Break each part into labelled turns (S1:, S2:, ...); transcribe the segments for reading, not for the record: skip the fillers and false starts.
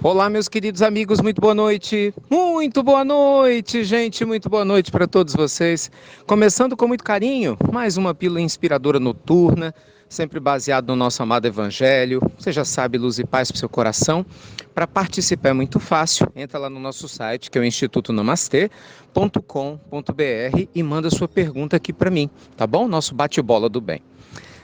S1: Olá, meus queridos amigos, muito boa noite. Muito boa noite, gente, muito boa noite para todos vocês. Começando com muito carinho, mais uma pílula inspiradora noturna, sempre baseado no nosso amado Evangelho. Você já sabe, luz e paz para o seu coração. Para participar é muito fácil, entra lá no nosso site, que é o institutonamastê.com.br e manda sua pergunta aqui para mim, tá bom? Nosso bate-bola do bem.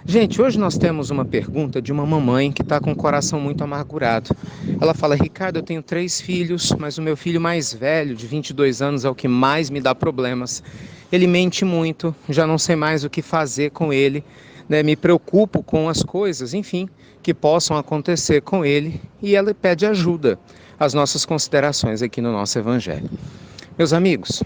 S1: Gente, hoje nós temos uma pergunta de uma mamãe que está com o coração muito amargurado. Ela fala: Ricardo, eu tenho 3 filhos, mas o meu filho mais velho, de 22 anos, é o que mais me dá problemas. Ele mente muito, já não sei mais o que fazer com ele, né? Me preocupo com as coisas, enfim, que possam acontecer com ele, e ela pede ajuda. As nossas considerações aqui no nosso Evangelho. Meus amigos,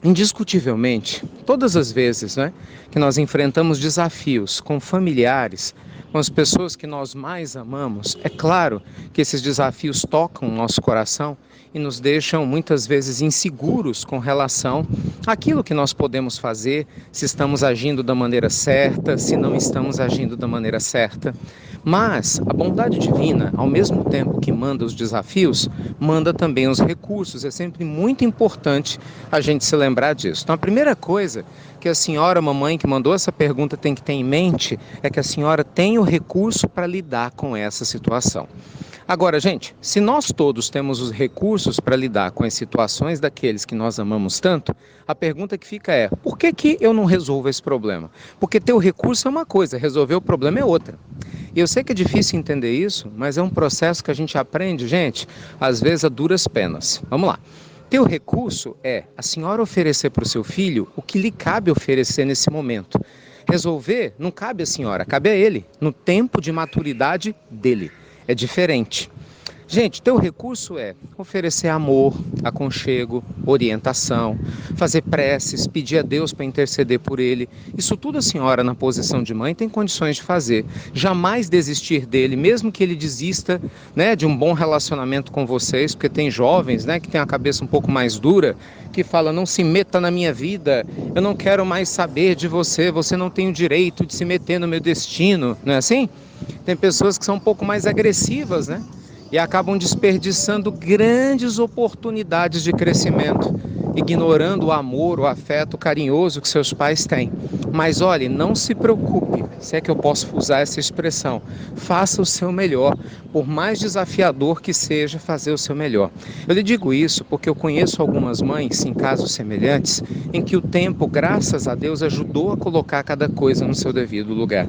S1: indiscutivelmente, todas as vezes, né, que nós enfrentamos desafios com familiares, com as pessoas que nós mais amamos, é claro que esses desafios tocam o nosso coração e nos deixam muitas vezes inseguros com relação àquilo que nós podemos fazer, se estamos agindo da maneira certa, se não estamos agindo da maneira certa. Mas a bondade divina, ao mesmo tempo que manda os desafios, manda também os recursos. É sempre muito importante a gente se lembrar disso. Então, a primeira coisa que a senhora, mamãe, que mandou essa pergunta tem que ter em mente é que a senhora tem o recurso para lidar com essa situação. Agora, gente, se nós todos temos os recursos para lidar com as situações daqueles que nós amamos tanto, a pergunta que fica é: por que eu não resolvo esse problema? Porque ter o recurso é uma coisa, resolver o problema é outra. E eu sei que é difícil entender isso, mas é um processo que a gente aprende, gente, às vezes a duras penas. Vamos lá. Ter o recurso é a senhora oferecer para o seu filho o que lhe cabe oferecer nesse momento. Resolver não cabe à senhora, cabe a ele, no tempo de maturidade dele. É diferente. Gente, teu recurso é oferecer amor, aconchego, orientação, fazer preces, pedir a Deus para interceder por ele. Isso tudo a senhora, na posição de mãe, tem condições de fazer. Jamais desistir dele, mesmo que ele desista, né, de um bom relacionamento com vocês, porque tem jovens, né, que têm a cabeça um pouco mais dura, que falam: não se meta na minha vida, eu não quero mais saber de você, você não tem o direito de se meter no meu destino. Não é assim? Tem pessoas que são um pouco mais agressivas, né? E acabam desperdiçando grandes oportunidades de crescimento, ignorando o amor, o afeto carinhoso que seus pais têm. Mas olhe, não se preocupe, se é que eu posso usar essa expressão, faça o seu melhor, por mais desafiador que seja fazer o seu melhor. Eu lhe digo isso porque eu conheço algumas mães, em casos semelhantes, em que o tempo, graças a Deus, ajudou a colocar cada coisa no seu devido lugar.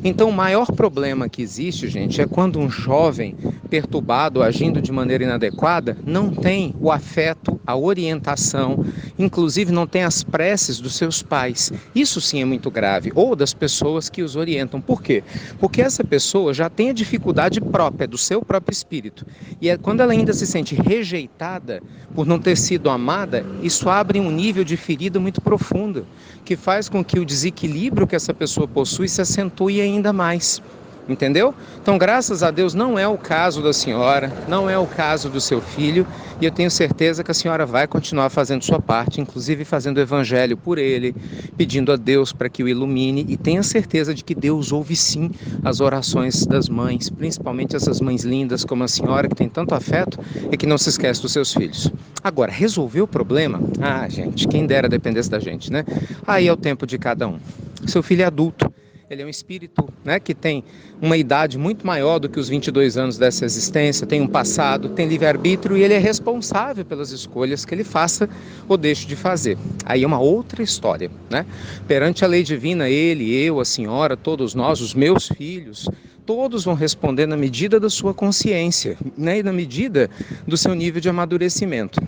S1: Então, o maior problema que existe, gente, é quando um jovem perturbado, agindo de maneira inadequada, não tem o afeto, a orientação, inclusive não tem as preces dos seus pais. Isso sim é muito grave, ou das pessoas que os orientam. Por quê? Porque essa pessoa já tem a dificuldade própria do seu próprio espírito. E quando ela ainda se sente rejeitada por não ter sido amada, isso abre um nível de ferida muito profundo, que faz com que o desequilíbrio que essa pessoa possui se acentue ainda mais. Entendeu? Então, graças a Deus, não é o caso da senhora, não é o caso do seu filho, e eu tenho certeza que a senhora vai continuar fazendo sua parte, inclusive fazendo o evangelho por ele, pedindo a Deus para que o ilumine, e tenha certeza de que Deus ouve sim as orações das mães, principalmente essas mães lindas como a senhora, que tem tanto afeto e que não se esquece dos seus filhos. Agora, resolver o problema? Ah, gente, quem dera dependesse da gente, né? Aí é o tempo de cada um. Seu filho é adulto. Ele é um espírito, né, que tem uma idade muito maior do que os 22 anos dessa existência, tem um passado, tem livre-arbítrio e ele é responsável pelas escolhas que ele faça ou deixe de fazer. Aí é uma outra história, né? Perante a lei divina, ele, eu, a senhora, todos nós, os meus filhos, todos vão responder na medida da sua consciência, né, e na medida do seu nível de amadurecimento.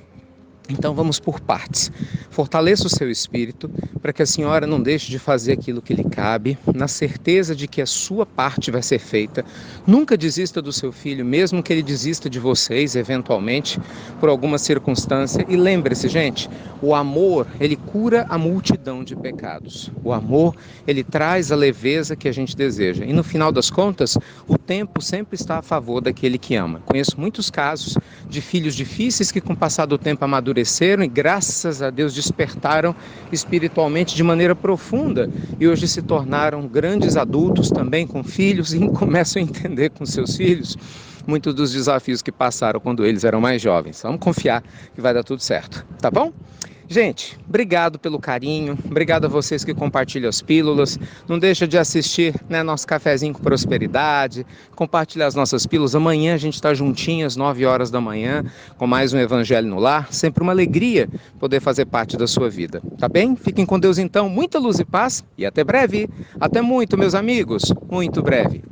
S1: Então vamos por partes. Fortaleça o seu espírito para que a senhora não deixe de fazer aquilo que lhe cabe, na certeza de que a sua parte vai ser feita. Nunca desista do seu filho, mesmo que ele desista de vocês, eventualmente, por alguma circunstância. E lembre-se, gente, o amor, ele cura a multidão de pecados. O amor, ele traz a leveza que a gente deseja. E no final das contas, o tempo sempre está a favor daquele que ama. Conheço muitos casos de filhos difíceis que com o passar do tempo amadureceram e graças a Deus despertaram espiritualmente de maneira profunda e hoje se tornaram grandes adultos também com filhos e começam a entender com seus filhos muitos dos desafios que passaram quando eles eram mais jovens. Vamos confiar que vai dar tudo certo, tá bom? Gente, obrigado pelo carinho, obrigado a vocês que compartilham as pílulas, não deixa de assistir, né, nosso cafezinho com prosperidade, compartilhar as nossas pílulas, amanhã a gente está juntinho às 9 horas da manhã, com mais um Evangelho no Lar, sempre uma alegria poder fazer parte da sua vida, tá bem? Fiquem com Deus então, muita luz e paz e até breve, até muito meus amigos, muito breve.